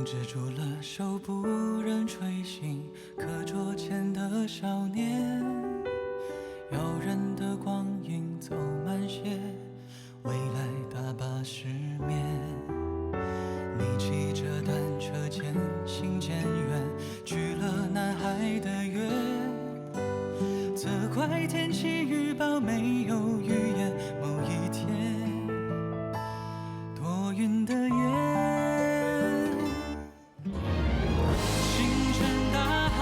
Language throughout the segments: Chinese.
止住了手，不忍吹醒课桌前的少年。遥人的光影走慢些，未来大把失眠。你骑着单车渐行渐远，去了南海的月。责怪天气预报没有预言，某一天多云的夜，星辰大海，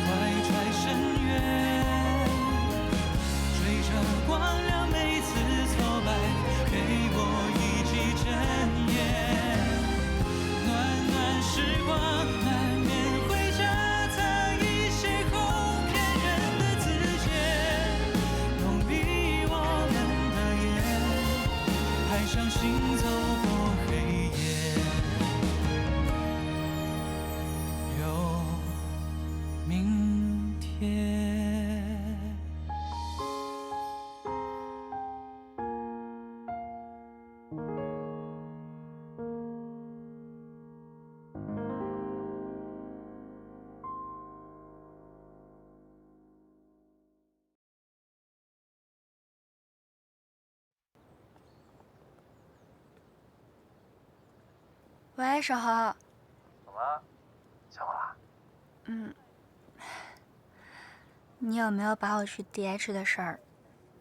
怀揣深渊，追着光亮，每次挫败给我一记真言。暖暖时光，难免会夹杂一些哄骗人的字节，弄逼我们的眼，海上行走过黑夜，有明天。喂，守恒。怎么了？想我啦？你有没有把我去 DH 的事儿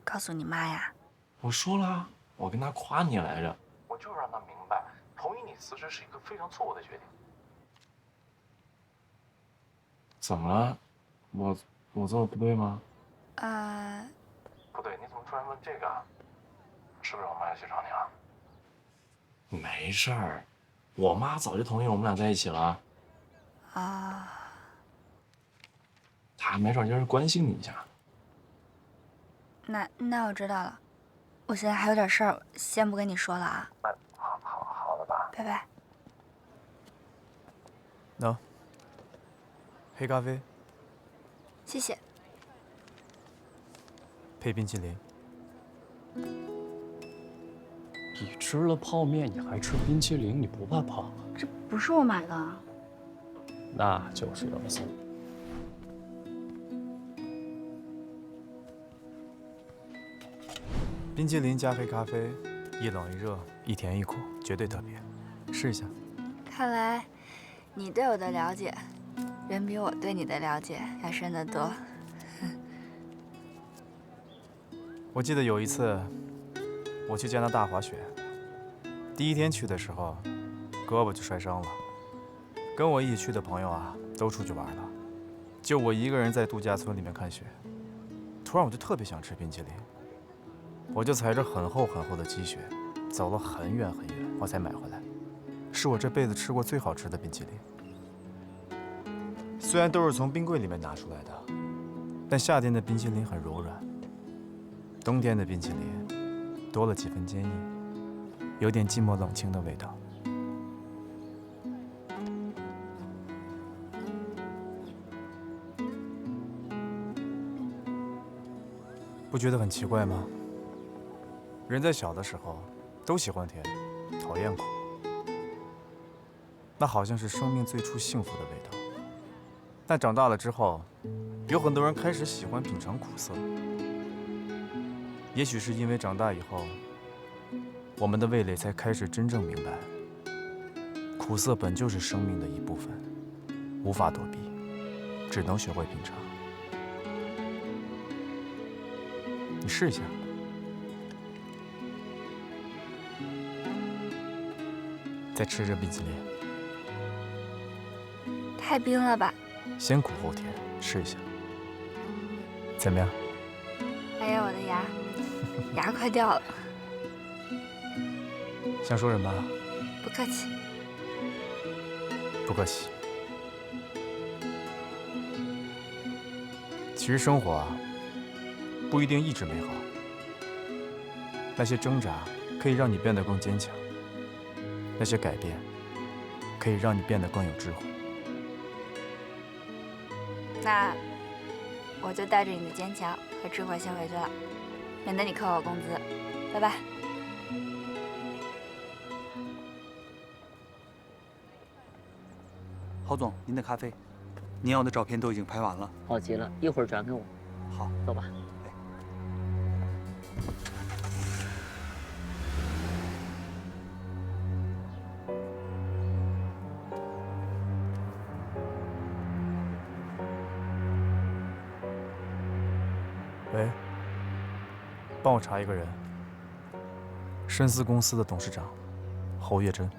告诉你妈呀？我说了，我跟他夸你来着，我就是让他明白，同意你辞职是一个非常错误的决定。怎么了？我做的不对吗？不对，你怎么突然问这个？是不是我妈要去找你了？没事儿，我妈早就同意我们俩在一起了。她没准就是关心你一下。那我知道了，我现在还有点事儿，先不跟你说了啊。好的吧。拜拜。喏，黑咖啡谢谢。配冰淇淋。你吃了泡面，你还吃冰淇淋，你不怕胖啊？这不是我买的。那就是有色。冰淇淋加黑咖啡，一冷一热，一甜一苦，绝对特别。试一下。看来你对我的了解，远比我对你的了解要深得多。我记得有一次，我去加拿大滑雪，第一天去的时候，胳膊就摔伤了。跟我一起去的朋友啊，都出去玩了，就我一个人在度假村里面看雪。突然我就特别想吃冰淇淋，我就踩着很厚很厚的积雪，走了很远很远，我才买回来。是我这辈子吃过最好吃的冰淇淋。虽然都是从冰柜里面拿出来的，但夏天的冰淇淋很柔软，冬天的冰淇淋多了几分坚硬，有点寂寞冷清的味道。不觉得很奇怪吗？人在小的时候都喜欢甜，讨厌苦，那好像是生命最初幸福的味道。但长大了之后，有很多人开始喜欢品尝苦涩。也许是因为长大以后，我们的味蕾才开始真正明白，苦涩本就是生命的一部分，无法躲避，只能学会品尝。你试一下。再吃着冰淇淋，太冰了吧？先苦后甜，试一下，怎么样？哎呀，我的牙，牙快掉了。想说什么？不客气。不客气。其实生活啊，不一定一直美好。那些挣扎可以让你变得更坚强，那些改变可以让你变得更有智慧。那我就带着你的坚强和智慧先回去了，免得你扣我工资。拜拜。郝总，您的咖啡，您要的照片都已经拍完了。好极了，一会儿转给我。好，走吧。喂，帮我查一个人，深思公司的董事长侯月珍。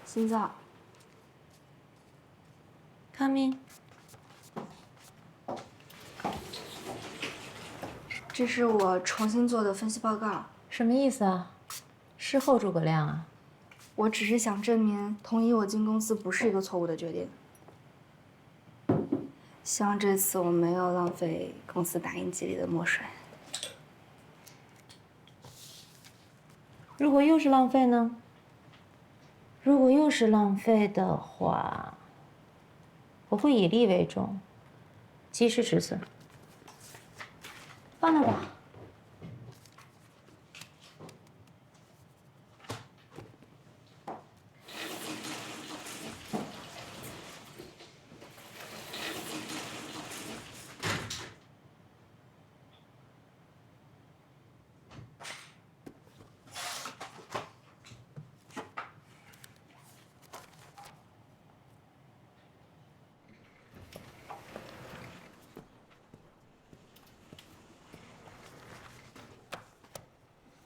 心脏 ，Come in。这是我重新做的分析报告。什么意思啊？事后诸葛亮啊？我只是想证明同意我进公司不是一个错误的决定。希望这次我没有浪费公司打印机里的墨水。如果又是浪费呢？如果又是浪费的话，我会以例为重，及时止损。放那吧。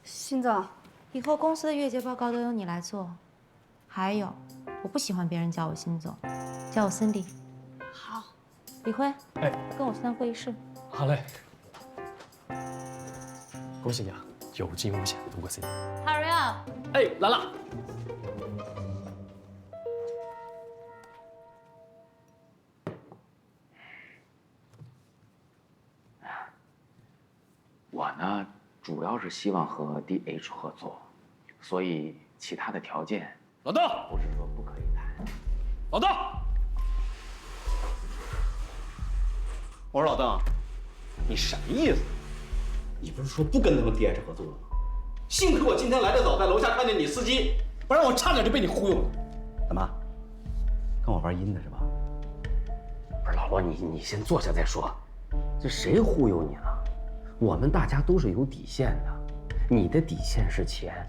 心脏，以后公司的月结报告都由你来做。还有，我不喜欢别人叫我辛总，叫我Cindy。好。李辉，哎，跟我去趟会议室。好嘞。恭喜你啊，有惊无险度过 C。Hurry up！ 哎，来了。我呢，主要是希望和 DH 合作，所以其他的条件，老邓，不是说不可以谈。老邓，我说老邓，你什么意思？你不是说不跟他们 DH 合作吗？幸亏我今天来得早，在楼下看见你司机，不然我差点就被你忽悠了。怎么，跟我玩阴的是吧？不是老罗，你先坐下再说。这谁忽悠你了？我们大家都是有底线的，你的底线是钱，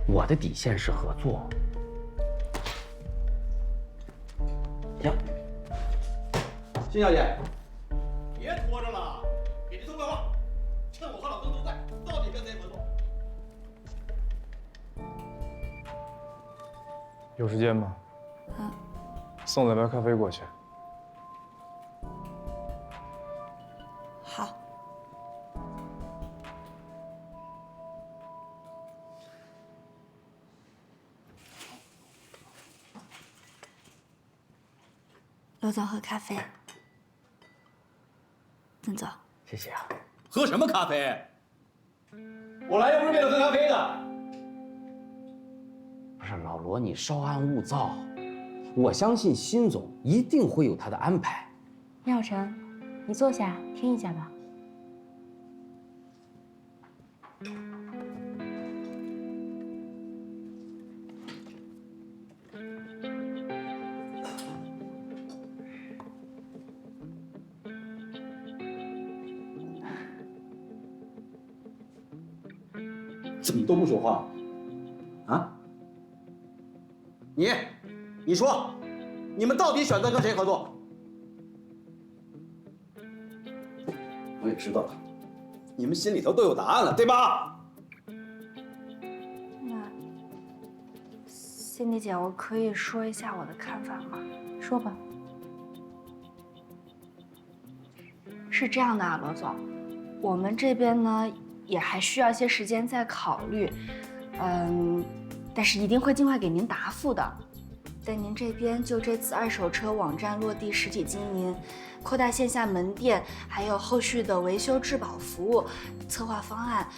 我的底线是合作。呀，辛小姐，别拖着了，给这通快话，趁我和老邓都在，到底跟谁合作？有时间吗？送2杯咖啡过去。好。刘总喝咖啡。邓总，谢谢啊。喝什么咖啡？我来又不是为了喝咖啡的。不是老罗，你稍安勿躁，我相信辛总一定会有他的安排。廖晨，你坐下听一下吧。怎么都不说话？啊？你说，你们到底选择跟谁合作？我也知道了，你们心里头都有答案了，对吧？那辛迪姐，我可以说一下我的看法吗？说吧。是这样的啊，罗总，我们这边呢也还需要一些时间再考虑，但是一定会尽快给您答复的。但您这边就这次二手车网站落地实体经营，扩大线下门店，还有后续的维修质保服务策划方案，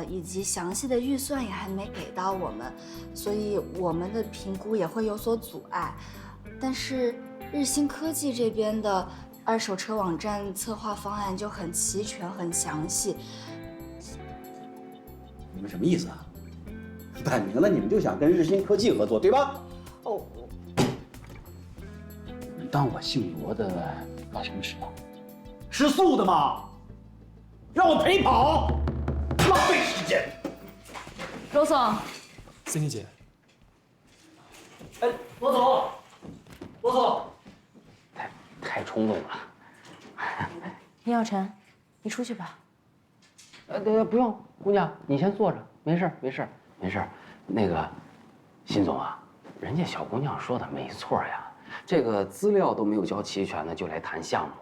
以及详细的预算也还没给到我们，所以我们的评估也会有所阻碍。但是日新科技这边的二手车网站策划方案就很齐全、很详细。你们什么意思啊？摆明了你们就想跟日新科技合作，对吧？哦，你们当我姓罗的干什么事啊？吃素的嘛，让我陪跑，浪费时间。罗总，思妮姐，哎，罗总，罗总，太冲动了。倪耀晨，你出去吧。不用，姑娘，你先坐着，没事没事没事。那个，辛总啊，人家小姑娘说的没错呀，这个资料都没有交齐全呢，就来谈项目，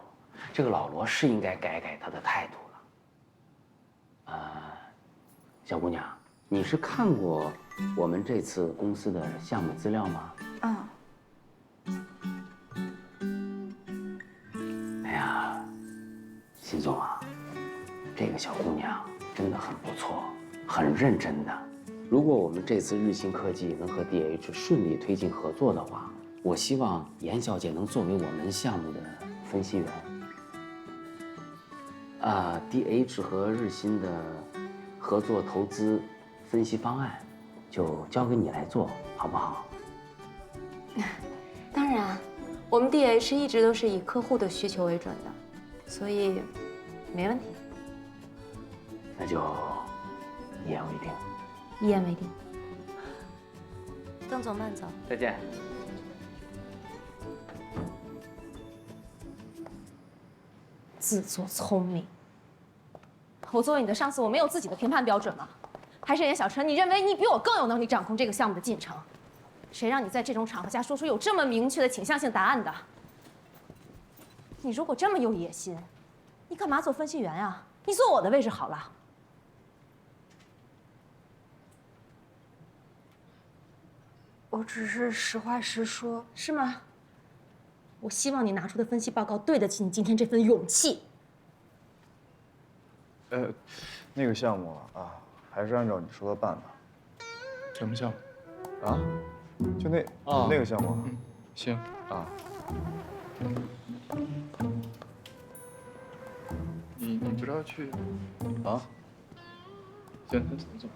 这个老罗是应该改改他的态度了。小姑娘，你是看过我们这次公司的项目资料吗？哎呀，辛总啊，这个小姑娘真的很不错，很认真的。如果我们这次日新科技能和 DH 顺利推进合作的话，我希望严小姐能作为我们项目的分析员。DH 和日新的合作投资分析方案，就交给你来做，好不好？当然，我们 DH 一直都是以客户的需求为准的，所以没问题。那就一言为定。一言为定。邓总，慢走。再见。自作聪明。我作为你的上司，我没有自己的评判标准吗？还是严小晨，你认为你比我更有能力掌控这个项目的进程？谁让你在这种场合下说出有这么明确的倾向性答案的？你如果这么有野心，你干嘛做分析员啊？你坐我的位置好了。我只是实话实说，是吗？我希望你拿出的分析报告对得起你今天这份勇气。那个项目啊，还是按照你说的办吧。什么项目？啊？就那个项目啊。行啊。你不是要去？啊？行，走。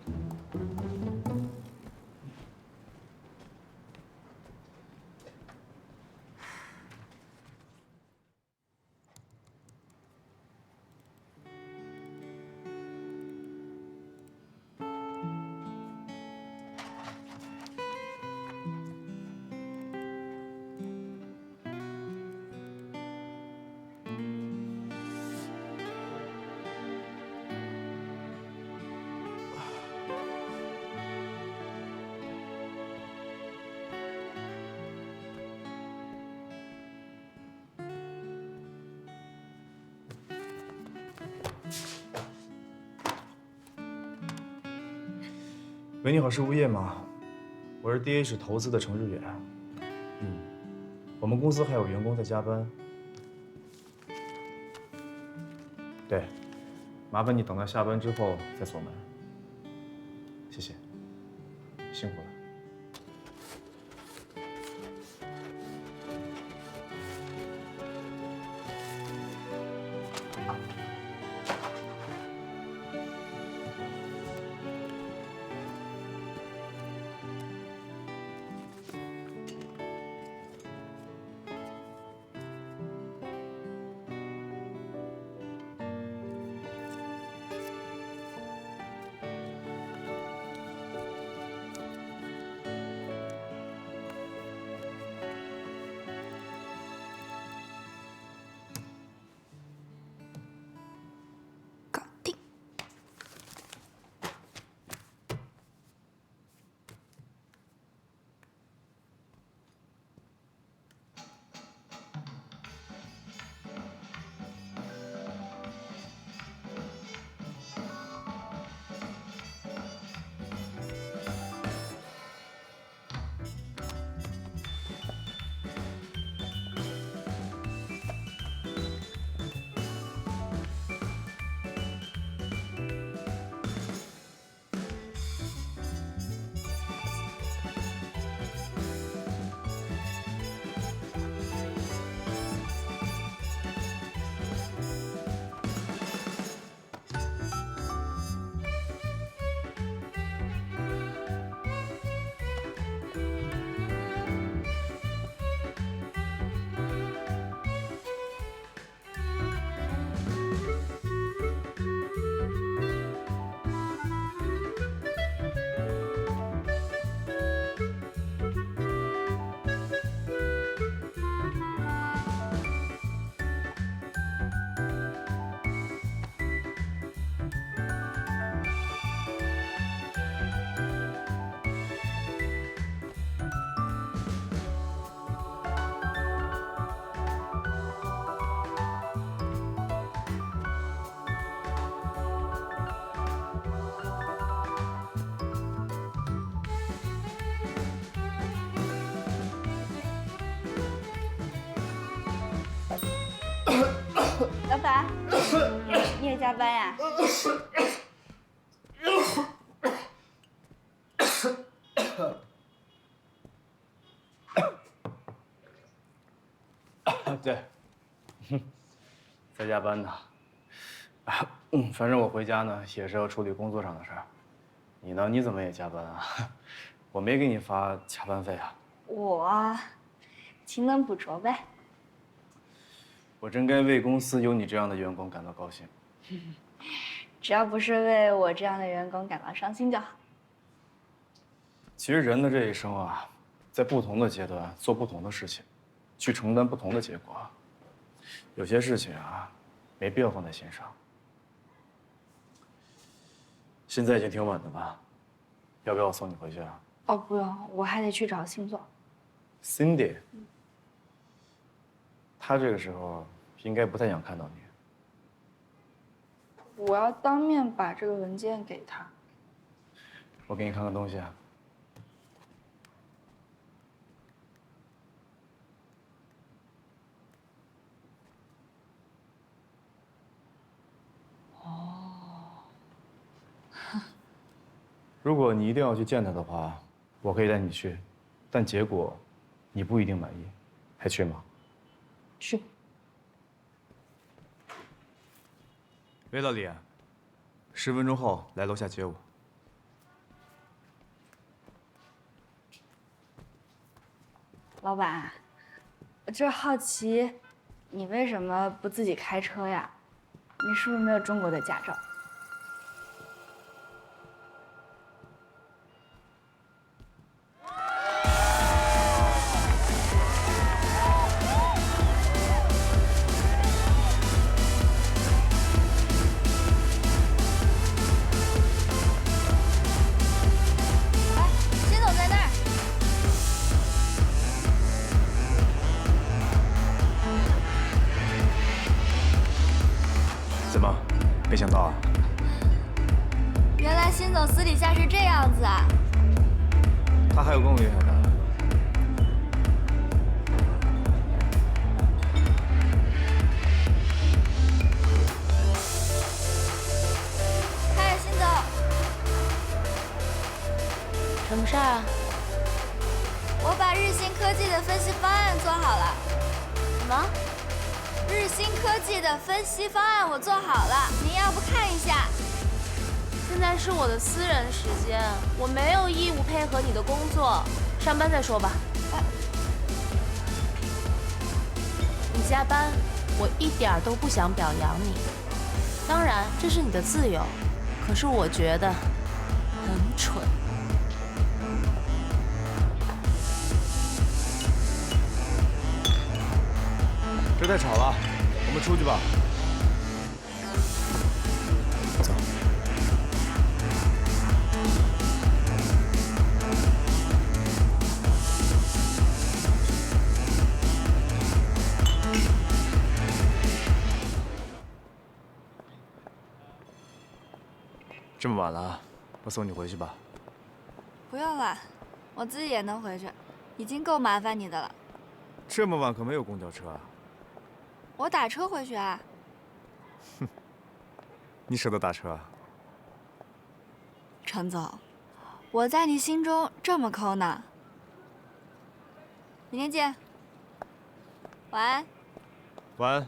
喂，你好，是物业吗？我是 DH 投资的程志远。我们公司还有员工在加班。对，麻烦你等到下班之后再锁门。谢谢，辛苦了。老板，你也加班呀？对，在加班呢。反正我回家呢也是要处理工作上的事儿。你呢？你怎么也加班啊？我没给你发加班费啊。我勤能补拙呗。我真该为公司有你这样的员工感到高兴。只要不是为我这样的员工感到伤心就好。其实人的这一生啊，在不同的阶段做不同的事情，去承担不同的结果。有些事情啊，没必要放在心上。现在已经挺晚的了，要不要我送你回去啊？哦，不用，我还得去找星座。Cindy，他这个时候应该不太想看到你。我要当面把这个文件给他。我给你看看东西啊。如果你一定要去见他的话，我可以带你去，但结果你不一定满意，还去吗？去。魏老李，10分钟后来楼下接我。老板，我就是好奇，你为什么不自己开车呀？你是不是没有中国的驾照？没想到啊！原来辛总私底下是这样子啊！他还有更厉害的。嗨，辛总。什么事儿啊？我把日新科技的分析方案做好了。什么？日新科技的分析方案我做好了，您要不看一下？现在是我的私人时间，我没有义务配合你的工作，上班再说吧。你加班，我一点都不想表扬你。当然，这是你的自由，可是我觉得很蠢。这太吵了，我们出去吧。走。这么晚了，我送你回去吧。不用了，我自己也能回去，已经够麻烦你的了。这么晚可没有公交车啊。我打车回去啊。哼，你舍得打车啊？程总，我在你心中这么抠呢。明天见。晚安。晚安。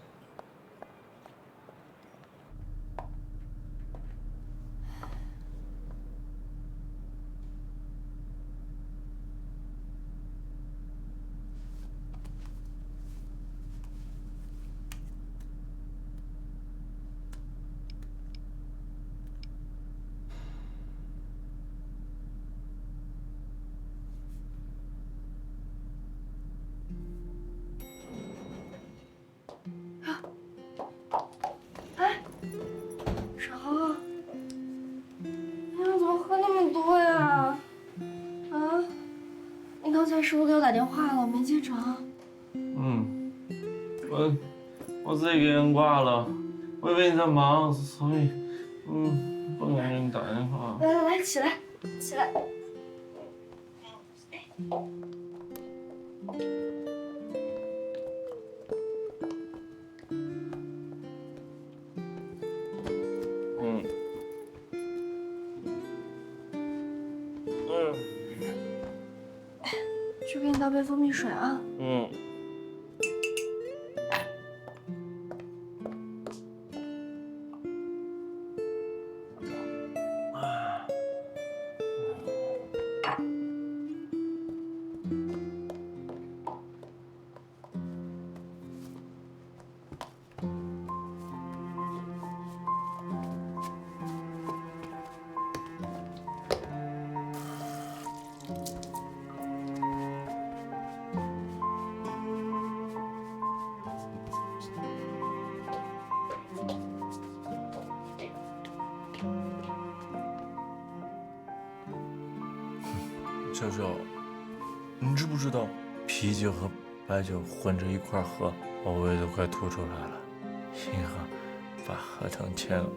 成，你怎么喝那么多呀？啊？你刚才是不是给我打电话了，没接成？我自己给人挂了，我以为你在忙，所以不敢给你打电话。来，起来，起来。倒杯蜂蜜水啊。嗯。笑笑，你知不知道啤酒和白酒混着一块喝，我胃都快吐出来了。幸好把合同签了。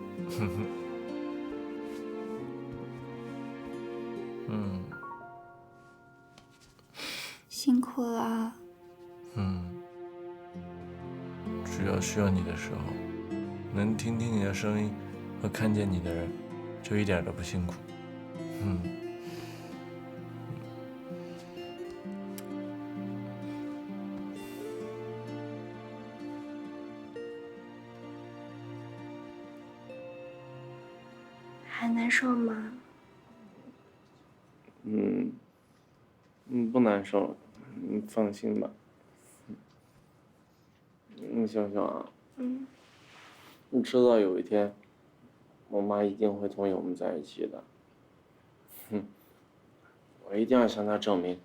辛苦了。只要需要你的时候，能听听你的声音和看见你的人，就一点都不辛苦。还难受吗？不难受，你放心吧。笑笑啊，你知道有一天，我妈一定会同意我们在一起的。我一定要向她证明，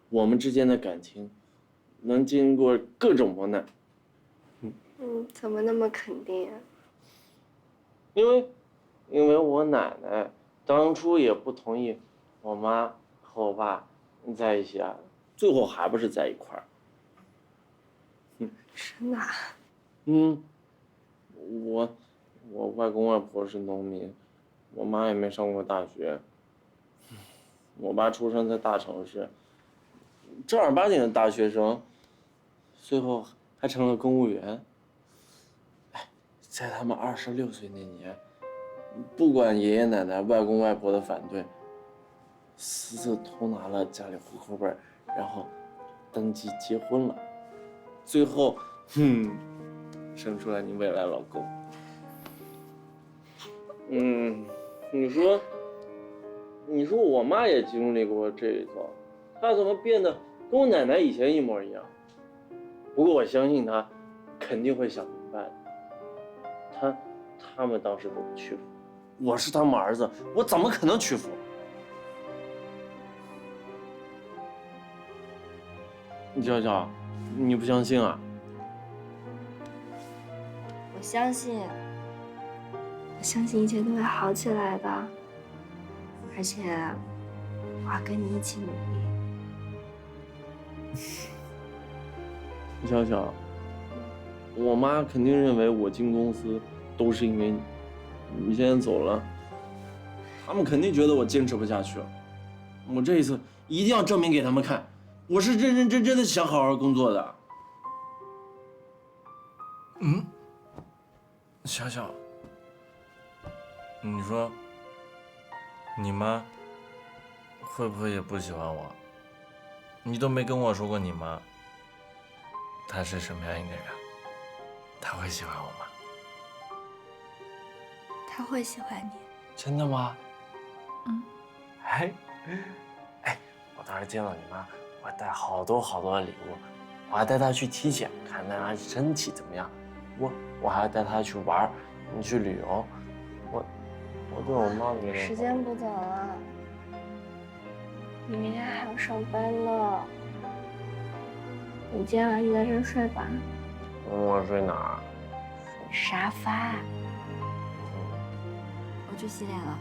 我们之间的感情能经过各种磨难。怎么那么肯定啊？因为我奶奶当初也不同意我妈和我爸在一起啊，最后还不是在一块儿。真的啊？我外公外婆是农民，我妈也没上过大学，我爸出生在大城市，正儿八经的大学生，最后还成了公务员。在他们26岁那年，不管爷爷奶奶、外公外婆的反对，私自偷拿了家里户口本，然后登记结婚了，最后，生出来你未来老公。你说我妈也经历过这一遭，她怎么变得跟我奶奶以前一模一样？不过我相信她肯定会想明白的。他们当时都不屈服，我是他们儿子，我怎么可能屈服？娇娇，你不相信啊？我相信，一切都会好起来的，而且我要跟你一起努力。娇娇，我妈肯定认为我进公司都是因为你，你现在走了，他们肯定觉得我坚持不下去了。我这一次一定要证明给他们看，我是认认真真的想好好工作的。小小，你说，你妈会不会也不喜欢我？你都没跟我说过你妈，她是什么样一个人？她会喜欢我吗？他会喜欢你。真的吗？我当时见到你妈，我带好多的礼物，我还带她去体检，看她身体怎么样。我还要带她去玩，你去旅游。我对我妈没时间不早了，你明天还要上班呢。你今天晚上就在这睡吧。我睡哪儿？沙发。我去洗脸了。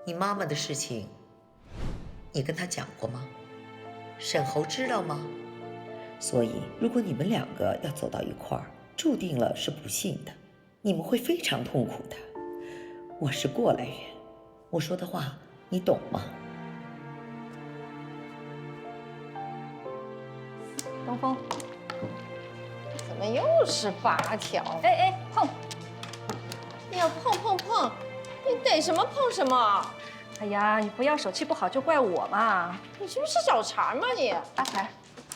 你妈妈的事情，你跟她讲过吗？沈侯知道吗？所以，如果你们两个要走到一块儿，注定了是不幸的，你们会非常痛苦的。我是过来人，我说的话你懂吗？东风，怎么又是8条？哎，碰！哎呀，碰！你逮什么碰什么？哎呀，你不要手气不好就怪我嘛！你是不是找茬嘛你？阿才，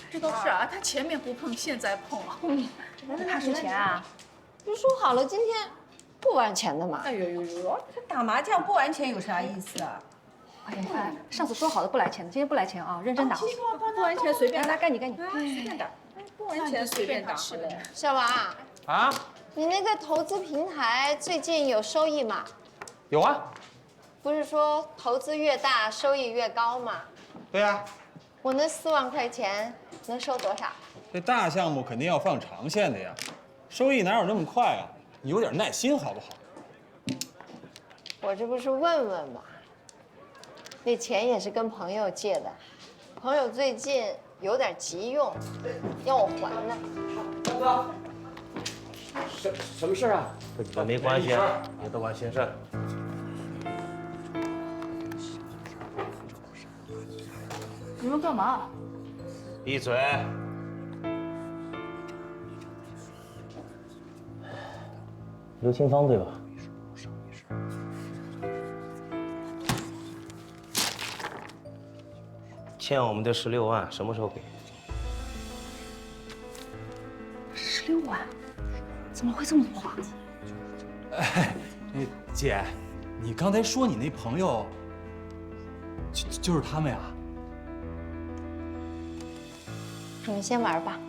这都是啊，他前面不碰，现在碰啊。你怕输钱啊？不是说好了今天不玩钱的吗？哎呦，这打麻将不玩钱有啥意思啊？哎呀，上次说好的不来钱的，今天不来钱啊，认真打。不玩钱随便打，来该你。随便打，不玩钱随便打。小王啊，你那个投资平台最近有收益吗？有啊。不是说投资越大收益越高吗？对呀。我那4万块钱能收多少？这大项目肯定要放长线的呀，收益哪有那么快啊？你有点耐心好不好？我这不是问问吗？那钱也是跟朋友借的，朋友最近有点急用，要我还呢。大哥，什么事啊？跟你们没关系，别多管闲事。你们干嘛？闭嘴！刘清芳对吧？欠我们的16万，什么时候给？16万？怎么会这么多啊？哎，姐，你刚才说你那朋友，就是他们呀？你们先玩吧，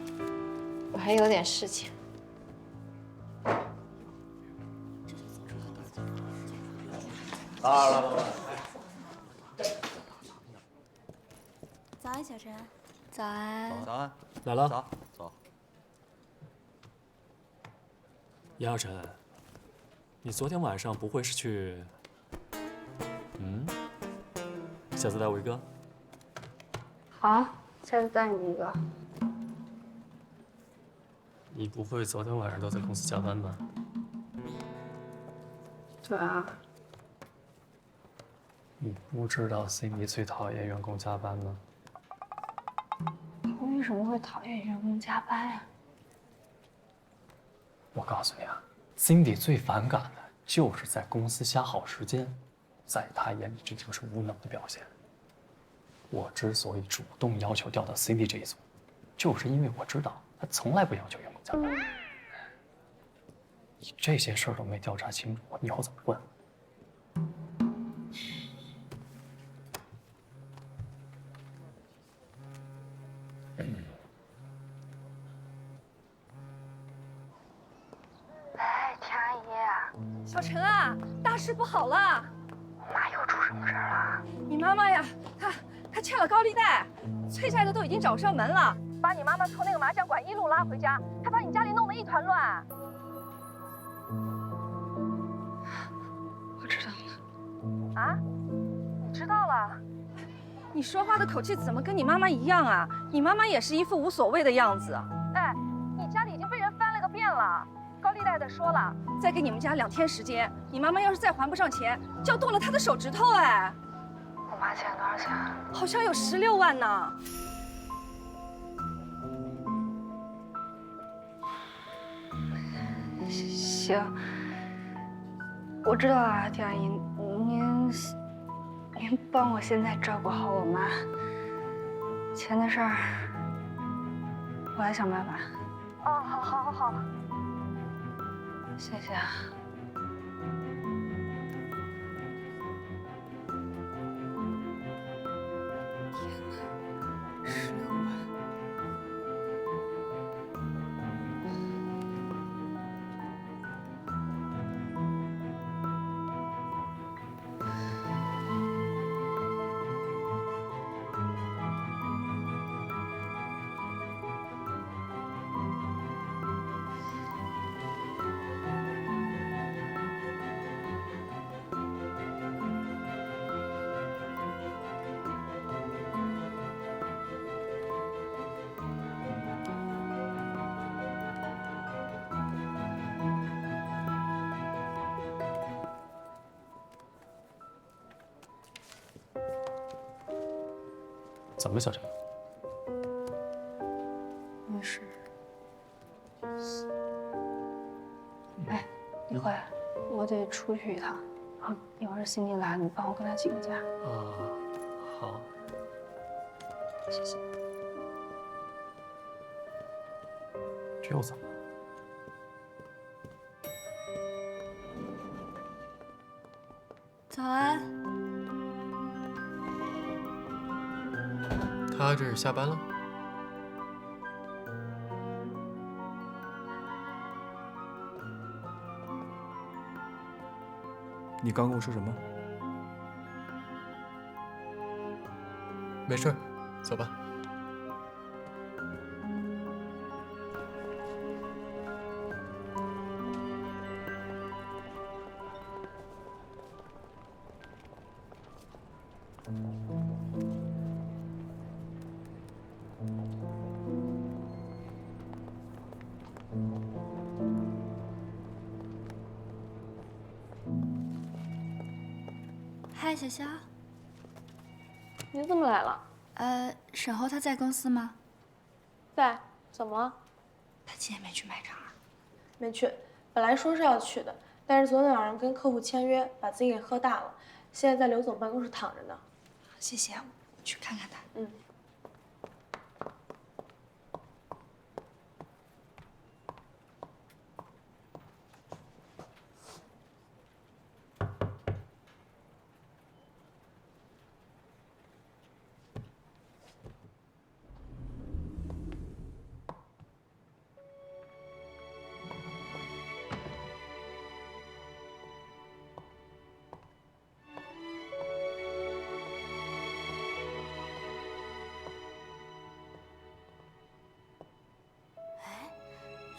我还有点事情。到了。早安，小陈。早安。早安。来了。走。杨小晨，你昨天晚上不会是去……下次带我一个。好，下次带你一个。你不会昨天晚上都在公司加班吧？对啊。你不知道 Cindy 最讨厌员工加班吗？他为什么会讨厌员工加班呀？我告诉你啊 ，Cindy 最反感的就是在公司瞎耗时间，在他眼里这就是无能的表现。我之所以主动要求调到 Cindy 这一组，就是因为我知道他从来不要求员工加班。你这些事儿都没调查清楚，你以后怎么混？哎，田阿姨。小陈啊，大事不好了！我妈又出什么事儿了？你妈妈呀，她欠了高利贷，催债的都已经找上门了，把你妈妈从那个麻将馆一路拉回家，还把你家里弄得一团乱。我知道了。啊？你知道了？你说话的口气怎么跟你妈妈一样啊？你妈妈也是一副无所谓的样子。哎，你家里已经被人翻了个遍了。高利贷的说了，再给你们家2天时间，你妈妈要是再还不上钱，就要剁了她的手指头。哎，我妈欠多少钱？好像有16万呢。行，我知道了，田阿姨，您帮我现在照顾好我妈，钱的事儿我来想办法。哦，好。谢谢啊。天哪，16万！怎么了，小陈？没事。哎，一会儿我得出去一趟，啊，一会儿Cindy来了，你帮我跟她请个假。啊，好。谢谢。这又怎么了？早安。他这是下班了？你刚跟我说什么？没事，走吧。嗨，小肖。你怎么来了？沈侯他在公司吗？在。怎么了？他今天没去卖场啊？没去，本来说是要去的，但是昨天晚上跟客户签约，把自己给喝大了，现在在刘总办公室躺着呢。谢谢，我去看看他。嗯。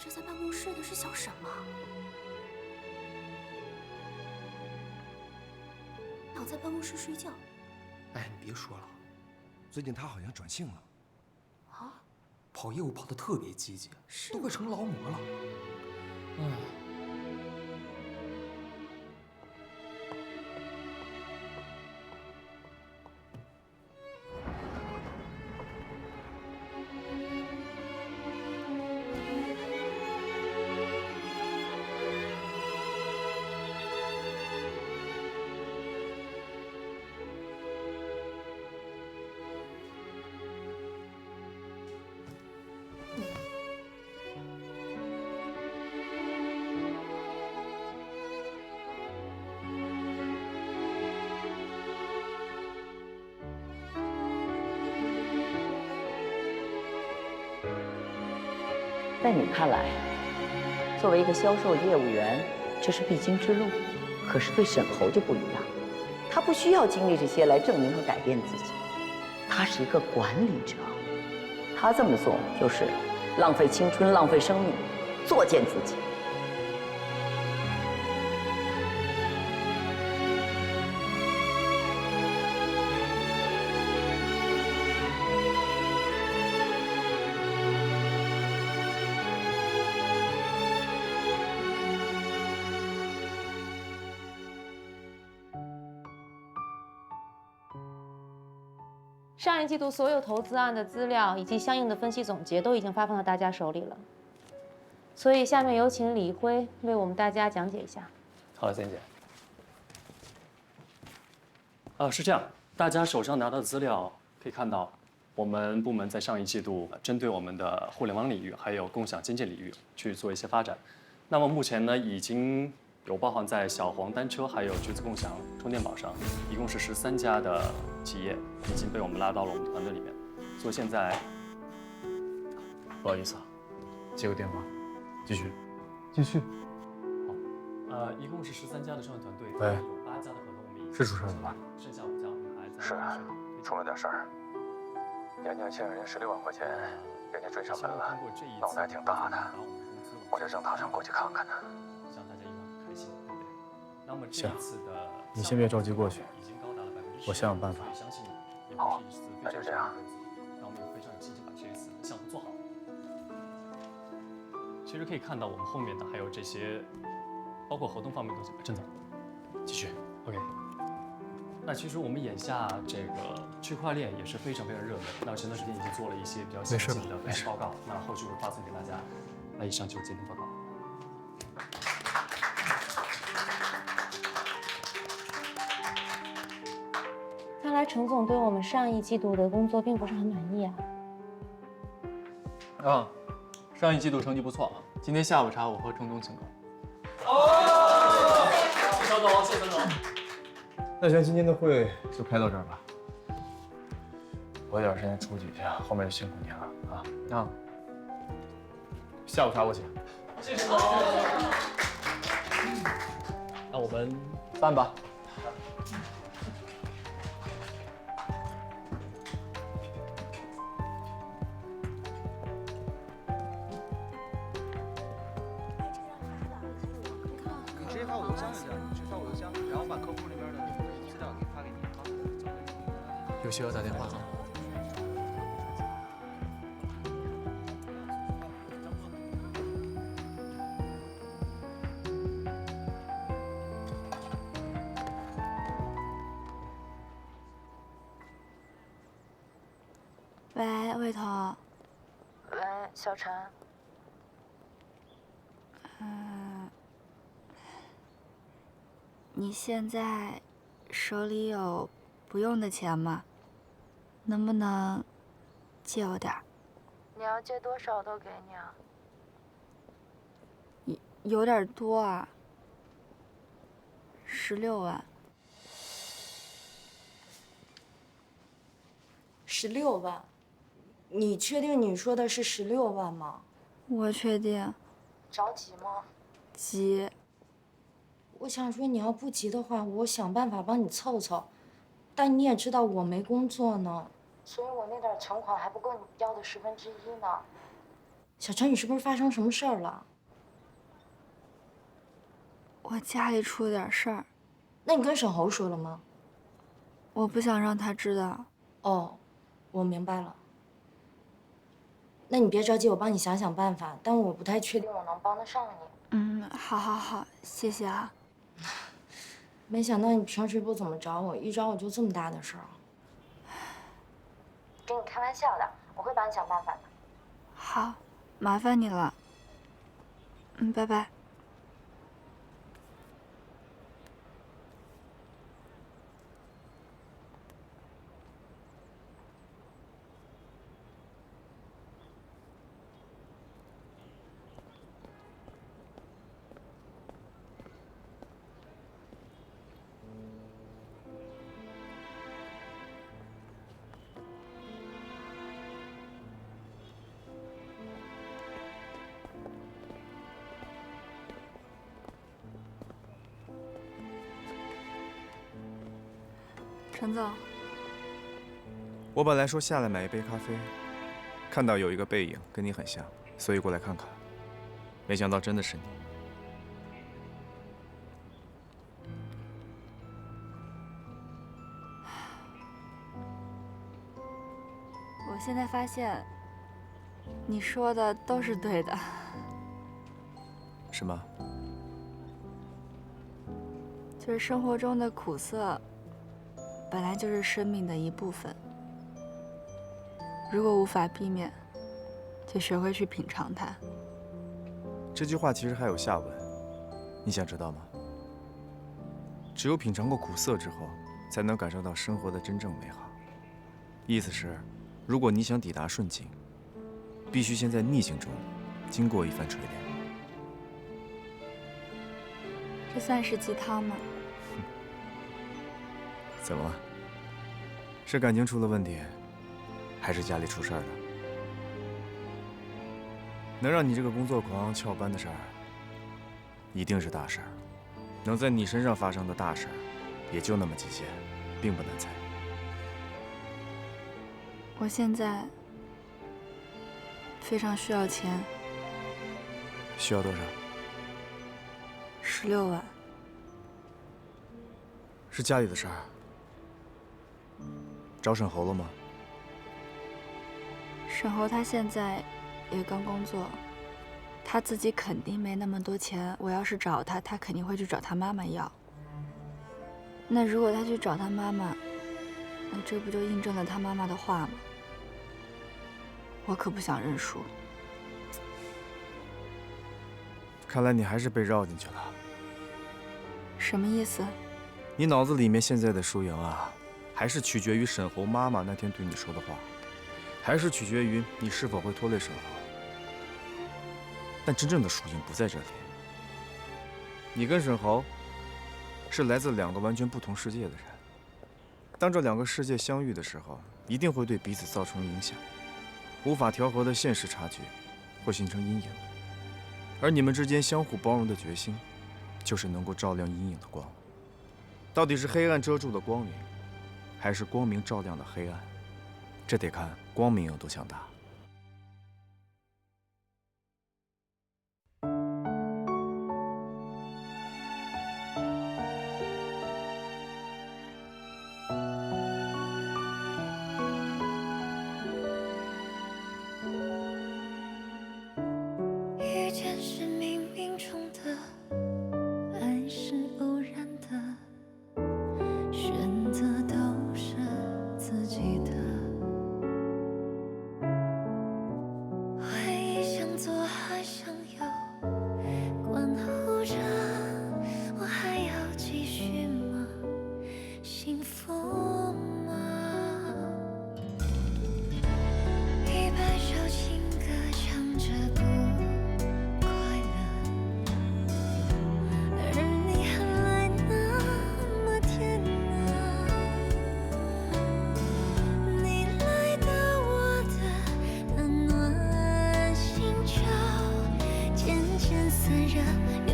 这在办公室的是小沈吗？躺在办公室睡觉。哎，你别说了，最近他好像转性了，啊？跑业务跑得特别积极，都快成劳模了。哎。在你看来，作为一个销售业务员，这是必经之路。可是对沈侯就不一样，他不需要经历这些来证明和改变自己。他是一个管理者，他这么做就是浪费青春、浪费生命，作践自己。上一季度所有投资案的资料以及相应的分析总结都已经发放到大家手里了，所以下面有请李辉为我们大家讲解一下。好的，Cindy姐。是这样，大家手上拿到的资料可以看到，我们部门在上一季度针对我们的互联网领域还有共享经济领域去做一些发展。那么目前呢，已经有包含在小黄单车还有橘子共享充电宝上，一共是13家的企业已经被我们拉到了我们团队里面。所以现在，不好意思啊，接个电话，继续。好，一共是13家的创业团队，喂，有8家的合同我们已经是主持人吧？剩下5家我们还在。是啊，出了点事儿。年年欠人16万块钱，人家追上门了，闹得还挺大的。我这正打算过去看看呢。向大家一块开心，对不对？那么这一次的，你先别着急过去，我想想办法。好，那就这样。那我们也非常有信心把这一次的项目做好。其实可以看到我们后面的还有这些，包括合同方面的东西。郑总，继续。OK。那其实我们眼下这个区块链也是非常热门。那前段时间已经做了一些比较详细的分析报告，那后续会发送给大家。那以上就是今天报告。看来程总对我们上一季度的工作并不是很满意啊。上一季度成绩不错，今天下午茶我和程总请客。谢程总，谢程总。那行，今天的会就开到这儿吧。我有点时间出去一下，后面就辛苦你了啊。下午茶我请。谢程总。那我们散吧。有需要打电话啊。喂，魏彤。喂，小陈。你现在手里有不用的钱吗？能不能借我点儿？你要借多少都给你啊。有点多啊。16万。16万？你确定你说的是16万吗？我确定。着急吗？急。我想说，你要不急的话，我想办法帮你凑凑。但你也知道我没工作呢，所以我那点存款还不够你要的1/10呢。小陈，你是不是发生什么事儿了？我家里出了点事儿。那你跟沈侯说了吗？我不想让他知道。哦，我明白了。那你别着急，我帮你想想办法，但我不太确定我能帮得上你。好，谢谢啊。没想到你平时不怎么找我，一找我就这么大的事儿。跟你开玩笑的，我会帮你想办法的。好，麻烦你了。拜拜。陈总，我本来说下来买一杯咖啡，看到有一个背影跟你很像，所以过来看看。没想到真的是你。我现在发现，你说的都是对的。什么？就是生活中的苦涩，本来就是生命的一部分。如果无法避免，就学会去品尝它。这句话其实还有下文，你想知道吗？只有品尝过苦涩之后，才能感受到生活的真正美好。意思是，如果你想抵达顺境，必须先在逆境中经过一番锤炼。这算是鸡汤吗？怎么了？是感情出了问题，还是家里出事儿了？能让你这个工作狂翘班的事儿，一定是大事儿。能在你身上发生的大事儿，也就那么几件，并不难猜。我现在非常需要钱。需要多少？16万。是家里的事儿。找沈侯了吗？沈侯他现在也刚工作，他自己肯定没那么多钱。我要是找他，他肯定会去找他妈妈要。那如果他去找他妈妈，那这不就印证了他妈妈的话吗？我可不想认输。看来你还是被绕进去了。什么意思？你脑子里面现在的输赢啊，还是取决于沈侯妈妈那天对你说的话，还是取决于你是否会拖累沈侯。但真正的输赢不在这里。你跟沈侯是来自2个完全不同世界的人，当这2个世界相遇的时候，一定会对彼此造成影响，无法调和的现实差距会形成阴影，而你们之间相互包容的决心，就是能够照亮阴影的光。到底是黑暗遮住了光明，还是光明照亮了黑暗？这得看光明有多强大。遇见是冥冥中的，爱是偶然的，选择都是自己的。回忆想做还想有，关乎着我还要继续吗？幸福吗？100首情歌唱着不快乐，而你还来那么甜啊！你来到我的温暖星球，渐渐散热，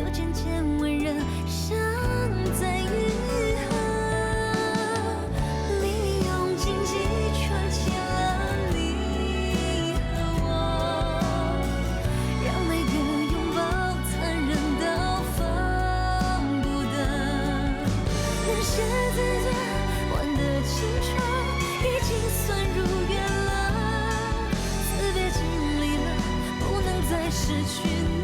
又渐渐温热，伤在愈合。命运用荆棘串起了你和我，让每个拥抱残忍到放不得。那些自尊换的青春，已经算如愿了。死别经历了，不能再失去你。